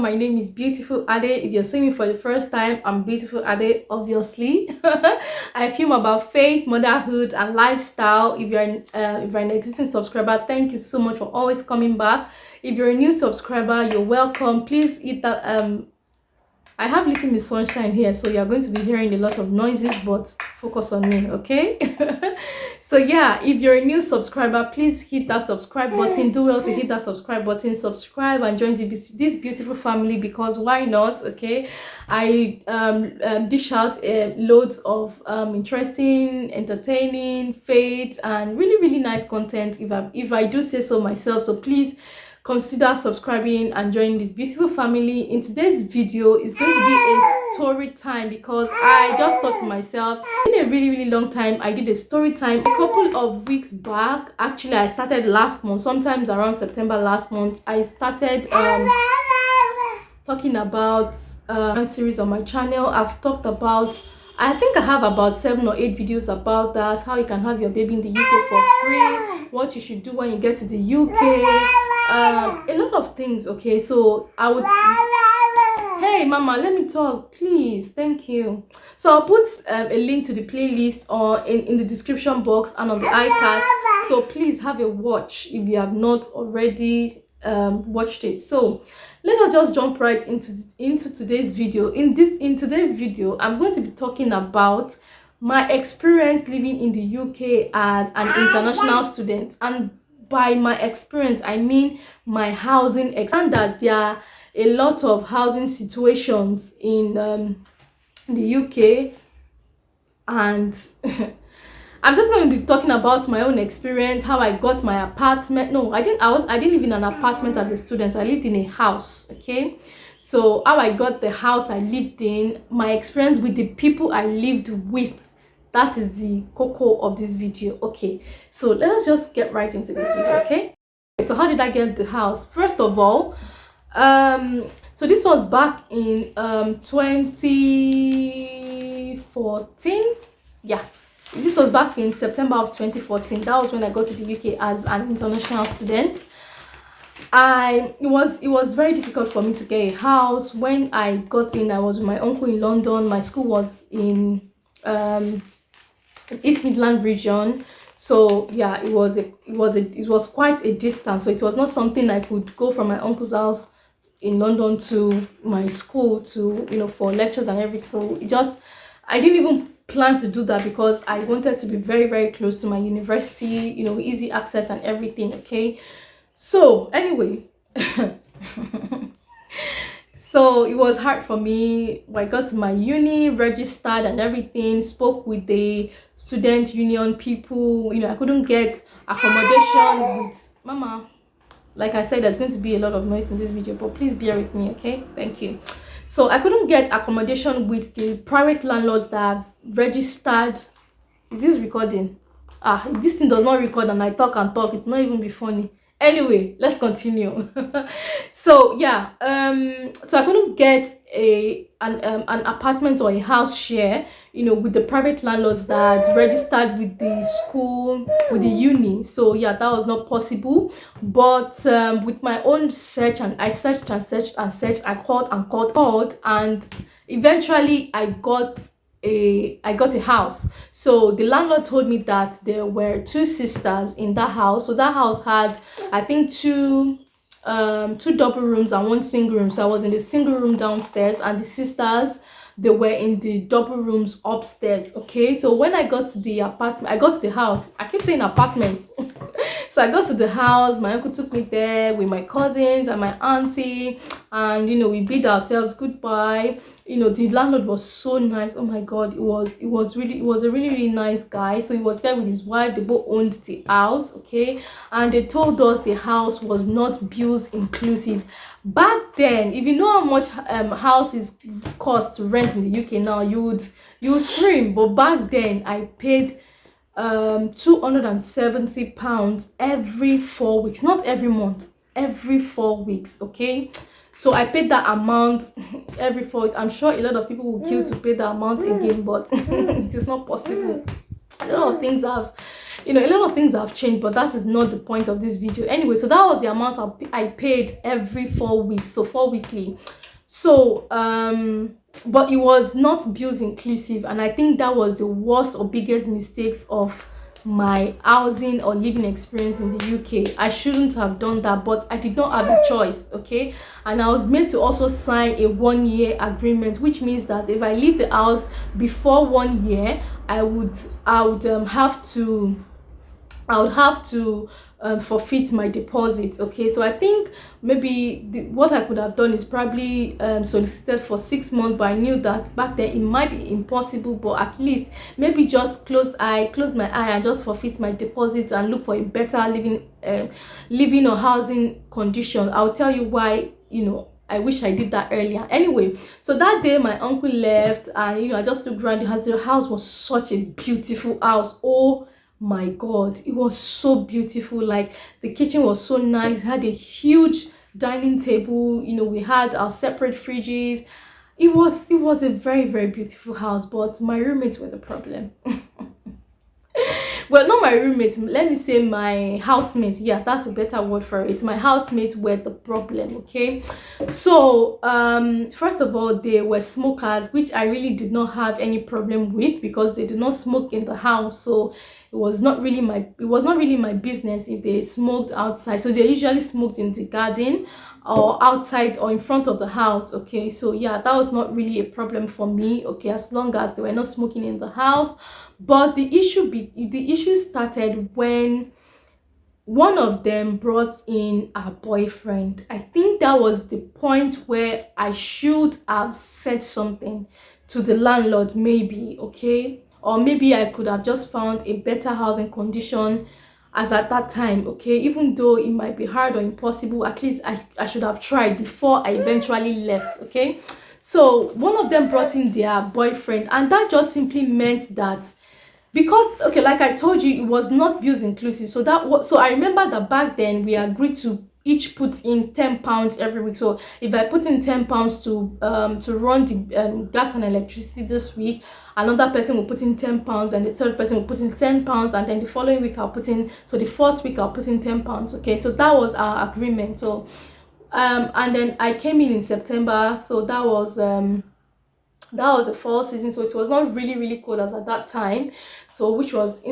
My name is Beautiful Ade. If you're seeing me for the first time, I'm Beautiful Ade, obviously. I film about faith, motherhood, and lifestyle. If you're an existing subscriber, thank you so much for always coming back. If you're a new subscriber, you're welcome. Please hit that I have little Miss Sunshine here, so you're going to be hearing a lot of noises, but focus on me, okay? So yeah, if you're a new subscriber, please hit that subscribe button. Do well to hit that subscribe button, subscribe, and join this beautiful family, because why not? Okay, I dish out loads of interesting, entertaining, faith, and really nice content, if I do say so myself. So please consider subscribing and joining this beautiful family. In today's video is going to be a story time, because I just thought to myself, in a really long time I did a story time a couple of weeks back. Actually, I started last month, sometimes around September last month. I started talking about series on my channel. I've talked about, I think I have about 7 or 8 videos about that, how you can have your baby in the UK for free, what you should do when you get to the UK, a lot of things. Okay, so I would, hey mama, let me talk please, thank you. So I'll put a link to the playlist or in the description box and on the iCard, so please have a watch if you have not already watched it. So let us just jump right into today's video. In today's video, I'm going to be talking about my experience living in the UK as an international student. And by my experience, I mean my housing experience. That there are a lot of housing situations in the UK, and I'm just going to be talking about my own experience, how I got my apartment. No, I didn't live in an apartment as a student. I lived in a house. Okay, so how I got the house I lived in, my experience with the people I lived with, that is the cocoa of this video. Okay, so let's just get right into this video. Okay, so how did I get the house? First of all, so this was back in 2014. Yeah, this was back in September of 2014. That was when I got to the UK as an international student. It was very difficult for me to get a house. When I got in, I was with my uncle in London. My school was in East Midland region, so yeah, it was quite a distance. So it was not something I could go from my uncle's house in London to my school to, for lectures and everything. So I didn't even plan to do that, because I wanted to be very close to my university, easy access and everything. Okay, so anyway, so it was hard for me. I got to my uni, registered and everything, spoke with the student union people. I couldn't get accommodation with mama. Like I said, there's going to be a lot of noise in this video, but please bear with me, okay? Thank you. So I couldn't get accommodation with the private landlords that have registered. Is this recording? This thing does not record and I talk and talk. It's not even be funny. Anyway, let's continue. So yeah, so I couldn't get an apartment or a house share, with the private landlords that registered with the school, with the uni. So yeah, that was not possible. But with my own search, and I searched, I called, and eventually I got a house. So the landlord told me that there were 2 sisters in that house. So that house had, I think, 2 double rooms and 1 single room. So I was in the single room downstairs, and the sisters, they were in the double rooms upstairs. Okay, so when I got to the apartment, I got to the house. I keep saying apartment. So I got to the house. My uncle took me there with my cousins and my auntie, and we bid ourselves goodbye. The landlord was so nice. Oh my god, it was a really nice guy. So he was there with his wife. They both owned the house. Okay, and they told us the house was not bills inclusive. Back then, if you know how much houses cost to rent in the UK now, you would scream. But back then I paid £270 every 4 weeks, not every month, every 4 weeks. Okay, so I paid that amount every 4 weeks. I'm sure a lot of people will kill to pay that amount again, but it is not possible. A lot of things have you know, a lot of things have changed, but that is not the point of this video. Anyway, so that was the amount I paid every 4 weeks, so 4 weekly. So but it was not bills inclusive, and I think that was the worst or biggest mistakes of my housing or living experience in the UK. I shouldn't have done that, but I did not have a choice, okay? And I was made to also sign a 1-year agreement, which means that if I leave the house before 1 year, I would have to forfeit my deposit. Okay, so I think maybe what I could have done is probably solicited for 6 months, but I knew that back then it might be impossible. But at least maybe just close my eye and just forfeit my deposit and look for a better living or housing condition. I'll tell you why, you know, I wish I did that earlier. Anyway, so that day my uncle left, and you know, I just looked around the house. The house was such a beautiful house. Oh my god, it was so beautiful. Like, the kitchen was so nice. It had a huge dining table, you know, we had our separate fridges. It was a very, very beautiful house, but my roommates were the problem. Well, not my roommates, let me say my housemates. Yeah, that's a better word for it. My housemates were the problem. Okay, so first of all, they were smokers, which I really did not have any problem with because they do not smoke in the house. So it was not really my business if they smoked outside. So they usually smoked in the garden or outside or in front of the house. Okay, so yeah, that was not really a problem for me, okay, as long as they were not smoking in the house. But the issue started when one of them brought in a boyfriend. I think that was the point where I should have said something to the landlord, maybe, okay, or maybe I could have just found a better housing condition as at that time, okay. Even though it might be hard or impossible, at least I should have tried before I eventually left, okay. So one of them brought in their boyfriend, and that just simply meant that, because, okay, like I told you, it was not bills inclusive. So so I remember that back then we agreed to each put in £10 every week. So if I put in £10 to run the gas and electricity this week, another person will put in £10, and the third person will put in £10, and then the following week I'll put in, so the fourth week I'll put in £10. Okay, so that was our agreement. So and then I came in September, so that was the fall season, so it was not really cold as at that time. So which was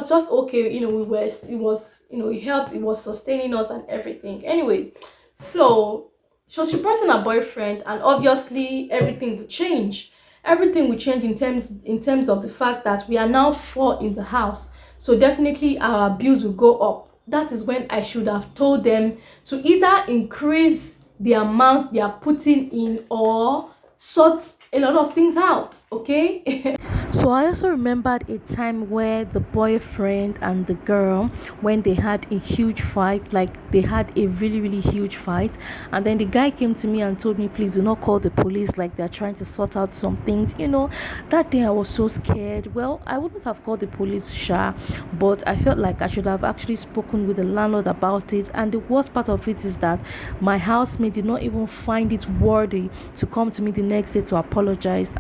just okay, you know, it helped, it was sustaining us and everything. Anyway, so she brought in a boyfriend, and obviously everything would change in terms of the fact that we are now 4 in the house, so definitely our bills will go up. That is when I should have told them to either increase the amount they are putting in or sort a lot of things out, okay. So I also remembered a time where the boyfriend and the girl, when they had a huge fight, like they had a really huge fight, and then the guy came to me and told me, please do not call the police, like they're trying to sort out some things, you know. That day I was so scared. Well, I wouldn't have called the police, sure, but I felt like I should have actually spoken with the landlord about it. And the worst part of it is that my housemate did not even find it worthy to come to me the next day to apologize.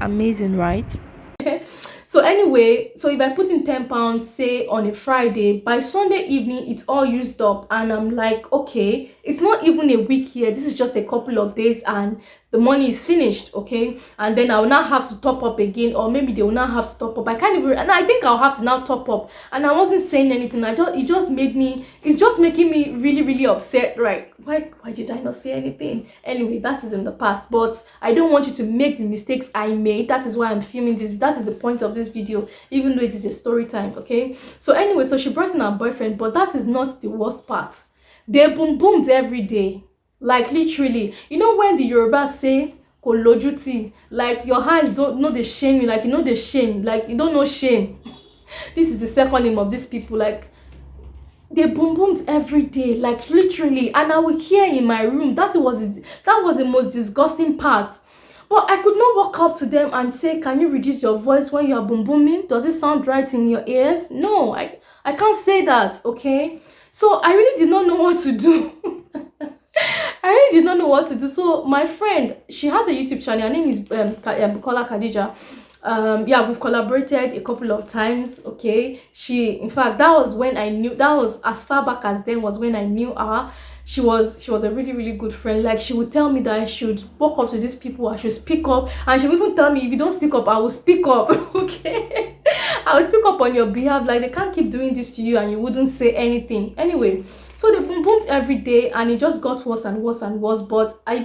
Amazing, right? So anyway, so if I put in £10, say on a Friday, by Sunday evening it's all used up, and I'm like, okay, it's not even a week here, this is just a couple of days and the money is finished, okay. And then I will now have to top up again, or maybe they will now have to top up. I can't even, and I think I'll have to now top up, and I wasn't saying anything. It's just making me really upset, right? Why did I not say anything? Anyway, that is in the past, but I don't want you to make the mistakes I made. That is why I'm filming this. That is the point of this video, even though it is a story time, okay. So anyway, so she brought in her boyfriend, but that is not the worst part. They boomed every day, like literally. You know when the Yoruba say kolojuti, like your eyes don't know the shame, like you know the shame, like you don't know shame. This is the second name of these people. Like, they boomed every day, like literally, and I would hear in my room. That was the most disgusting part. But I could not walk up to them and say, can you reduce your voice when you are booming? Does it sound right in your ears? No, I can't say that, okay. So I really did not know what to do. I really did not know what to do. So my friend, she has a YouTube channel. Her name is Bukola Khadija. Yeah, we've collaborated a couple of times. Okay, in fact, that was when I knew, that was as far back as then, was when I knew her. She was a really, really good friend. Like, she would tell me that I should walk up to these people, I should speak up, and she would even tell me, if you don't speak up, I will speak up. Okay, I will speak up on your behalf. Like, they can't keep doing this to you and you wouldn't say anything. Anyway, so they boom boomed every day, and it just got worse and worse and worse. But I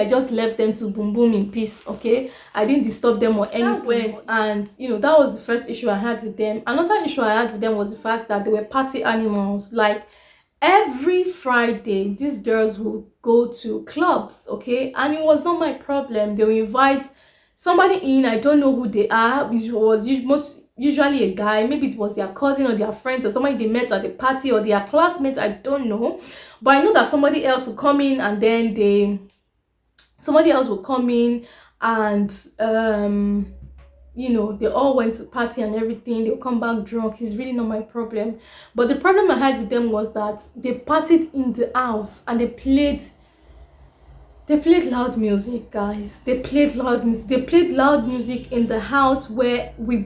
just left them to boom boom in peace. Okay, I didn't disturb them or anything. And that was the first issue I had with them. Another issue I had with them was the fact that they were party animals. Like, every Friday these girls would go to clubs, okay, and it was not my problem. They will invite somebody in, I don't know who they are. It was most usually a guy, maybe it was their cousin or their friends or somebody they met at the party, or their classmates, I don't know. But I know that somebody else will come in, and then somebody else will come in, and they all went to party and everything. They'll come back drunk. It's really not my problem. But the problem I had with them was that they partied in the house, and they played loud music, guys. They played loud music. They played loud music in the house where we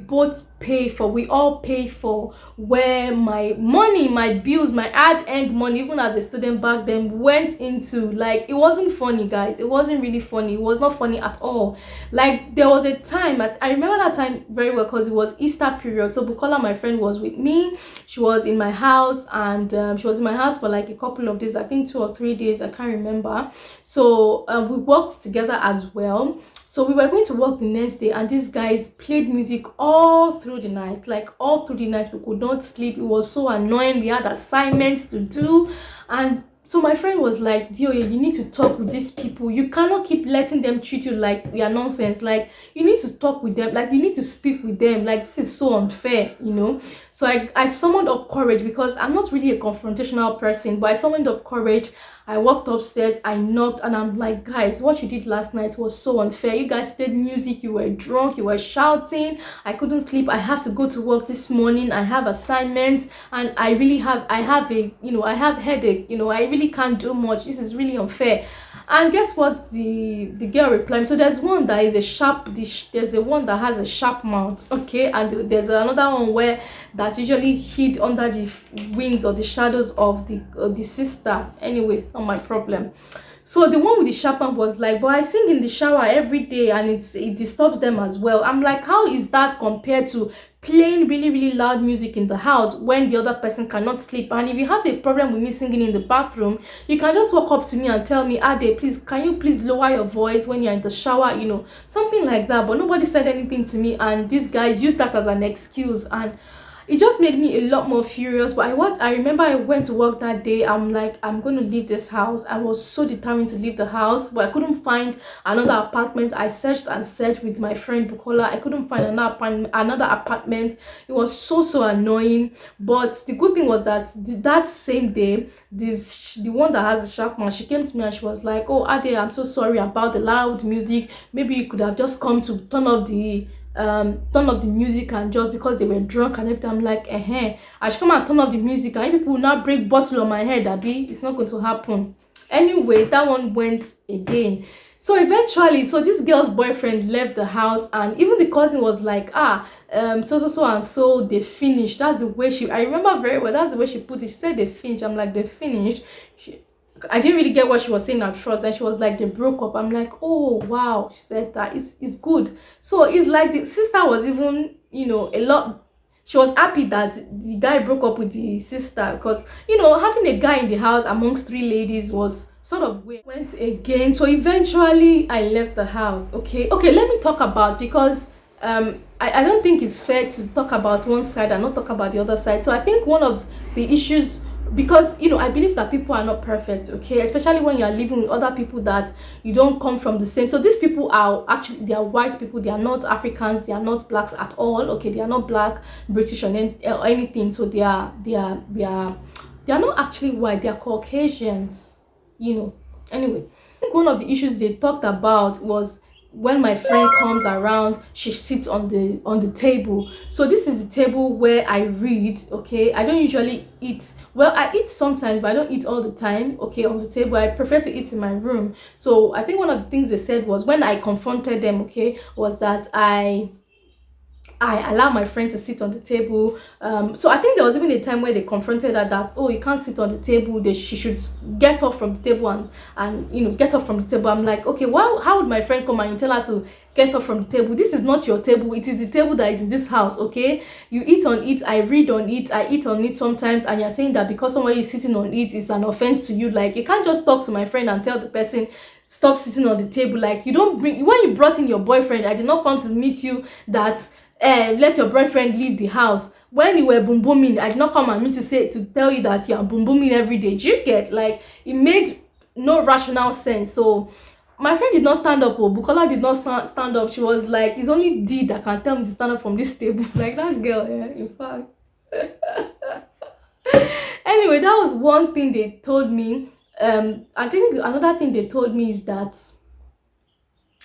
all pay for, where my money, my bills, my ad-end money, even as a student back then, went into. Like, it wasn't funny, guys. It wasn't really funny. It was not funny at all. Like, there was a time, I remember that time very well, because it was Easter period. So Bukola, my friend, was with me. She was in my house, and she was in my house for like a couple of days, I think 2 or 3 days, I can't remember. So we worked together as well. So we were going to work the next day, and these guys played music all through the night. Like, all through the night, we could not sleep. It was so annoying. We had assignments to do. And so my friend was like, Dioye, you need to talk with these people. You cannot keep letting them treat you like we are nonsense. Like, you need to talk with them. Like, you need to speak with them. Like, this is so unfair, So I summoned up courage, because I'm not really a confrontational person, but I summoned up courage. I walked upstairs, I knocked, and I'm like, guys, what you did last night was so unfair. You guys played music, you were drunk, you were shouting. I couldn't sleep. I have to go to work this morning. I have assignments, and I have headache. I really can't do much. This is really unfair. And guess what the girl replied? So there's one that is a sharp dish, there's the one that has a sharp mouth, okay, and there's another one where that usually hid under the wings or the shadows of the sister. Anyway, not my problem. So the one with the sharp mouth was like, but I sing in the shower every day, and it disturbs them as well. I'm like, how is that compared to playing really, really loud music in the house when the other person cannot sleep? And if you have a problem with me singing in the bathroom, you can just walk up to me and tell me, Ade, please, can you please lower your voice when you're in the shower, something like that. But nobody said anything to me, and these guys used that as an excuse, and it just made me a lot more furious. But I remember I went to work that day. I'm like, I'm going to leave this house. I was so determined to leave the house, but I couldn't find another apartment. I searched and searched with my friend Bukola. I couldn't find another apartment. It was so annoying. But the good thing was that that same day, the one that has the sharp man, she came to me and she was like, oh, Ade, I'm so sorry about the loud music. Maybe you could have just come to turn off the music, and just because they were drunk and everything. I'm like, I should come and turn off the music, and people will not break bottle on my head, Abby. It's not going to happen. Anyway, that one went again. So eventually, this girl's boyfriend left the house, and even the cousin was like, so they finished. That's the way I remember very well, that's the way she put it. She said they finished. I'm like, they finished. I didn't really get what she was saying at first, and she was like, they broke up. I'm like, oh wow. She said that it's good. So it's like the sister was even a lot, she was happy that the guy broke up with the sister, because having a guy in the house amongst 3 ladies was sort of weird. Went again. So eventually I left the house. Okay, let me talk about, because I don't think it's fair to talk about one side and not talk about the other side. So I think one of the issues, because I believe that people are not perfect, okay, especially when you are living with other people that you don't come from the same. So these people are actually, they are white people. They are not Africans, they are not blacks at all, okay, they are not black, British, or anything. So they are not actually white, they are Caucasians, Anyway, I think one of the issues they talked about was, when my friend comes around, she sits on the table. So this is the table where I read, okay. I don't usually eat. Well, I eat sometimes, but I don't eat all the time, okay, on the table. I prefer to eat in my room. So I think one of the things they said was, when I confronted them, okay, was that I I allow my friend to sit on the table. So I think there was even a time where they confronted her that, oh, you can't sit on the table, she should get off from the table and you know, get off from the table. I'm like, okay, well, how would my friend come and tell her to get off from the table? This is not your table, it is the table that is in this house, okay? You eat on it, I read on it, I eat on it sometimes, and you're saying that because somebody is sitting on it is an offense to you. Like, you can't just talk to my friend and tell the person stop sitting on the table. Like, you don't bring, when you brought in your boyfriend, I did not come to meet you that let your boyfriend leave the house. When you were boom booming, I did not come and meet to tell you that you are boom booming every day. Do you get? Like, it made no rational sense. So my friend did not stand up. Bukola did not stand up. She was like, it's only D that can tell me to stand up from this table. Like, that girl, yeah, in fact. Anyway, that was one thing they told me. I think another thing they told me is that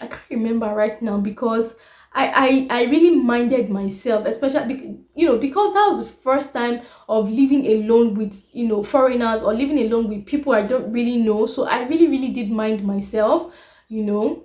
I can't remember right now, because I really minded myself, especially, you know, because that was the first time of living alone with, you know, foreigners, or living alone with people I don't really know. So I really did mind myself, you know.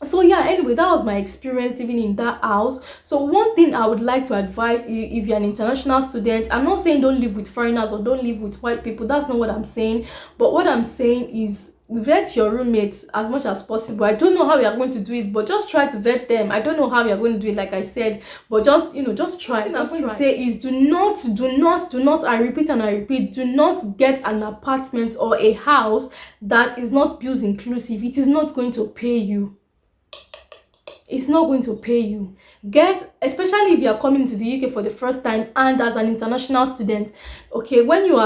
So yeah, anyway, that was my experience living in that house. So one thing I would like to advise, if you're an international student, I'm not saying don't live with foreigners or don't live with white people. That's not what I'm saying. But what I'm saying is, vet your roommates as much as possible. I don't know how you are going to do it, but just try to vet them. I don't know how you are going to do it, like I said, but just, you know, just try. What I'm going to say is, do not, I repeat and I repeat, do not get an apartment or a house that is not bills inclusive. It is not going to pay you. It's not going to pay you. Get, especially if you are coming to the UK for the first time and as an international student, okay, when you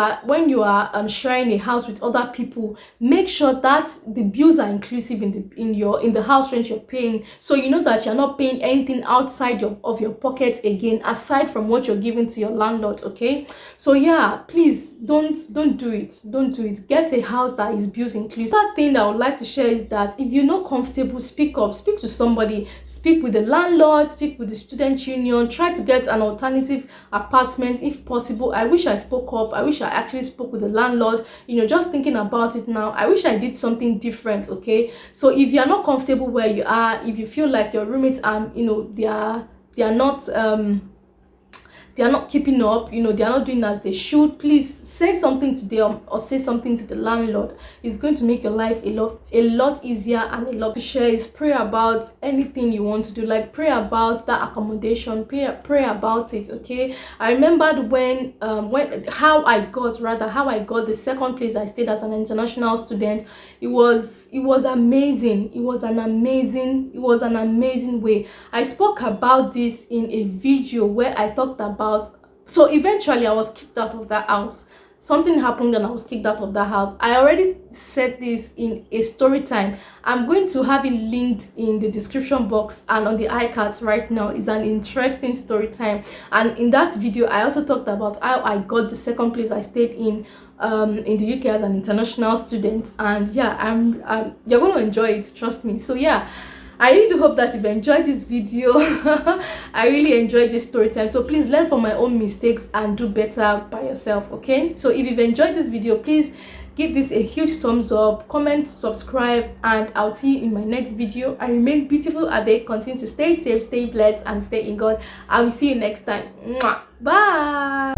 are sharing a house with other people, make sure that the bills are inclusive in the house rent you're paying, so you know that you're not paying anything outside of your pocket again, aside from what you're giving to your landlord. Okay, so yeah, please don't do it. Get a house that is bills inclusive. Another thing that I would like to share is that if you're not comfortable, speak up, speak to somebody, speak with the landlord, speak with the student union, try to get an alternative apartment if possible. I wish I spoke up. I wish I actually spoke with the landlord. You know, just thinking about it now, I wish I did something different. Okay, so if you are not comfortable where you are, if you feel like your roommates are, you know, they are not keeping up, you know, they are not doing as they should, please say something to them or say something to the landlord. It's going to make your life a lot easier and a lot to share. Is pray about anything you want to do, like pray about that accommodation, pray about it. Okay, I remembered how I got the second place I stayed as an international student. It was amazing. It was an amazing way. I spoke about this in a video where I talked about. So eventually I was kicked out of that house. Something happened and I was kicked out of that house. I already said this in a story time. I'm going to have it linked in the description box and on the iCards right now. It's an interesting story time, and in that video I also talked about how I got the second place I stayed in the UK as an international student. And yeah, you're going to enjoy it, trust me. So yeah, I really do hope that you've enjoyed this video. I really enjoyed this story time. So please learn from my own mistakes and do better by yourself. Okay, so if you've enjoyed this video, please give this a huge thumbs up, comment, subscribe, and I'll see you in my next video. I remain beautiful Ade. Continue to stay safe, stay blessed, and stay in God. I will see you next time. Mwah. Bye.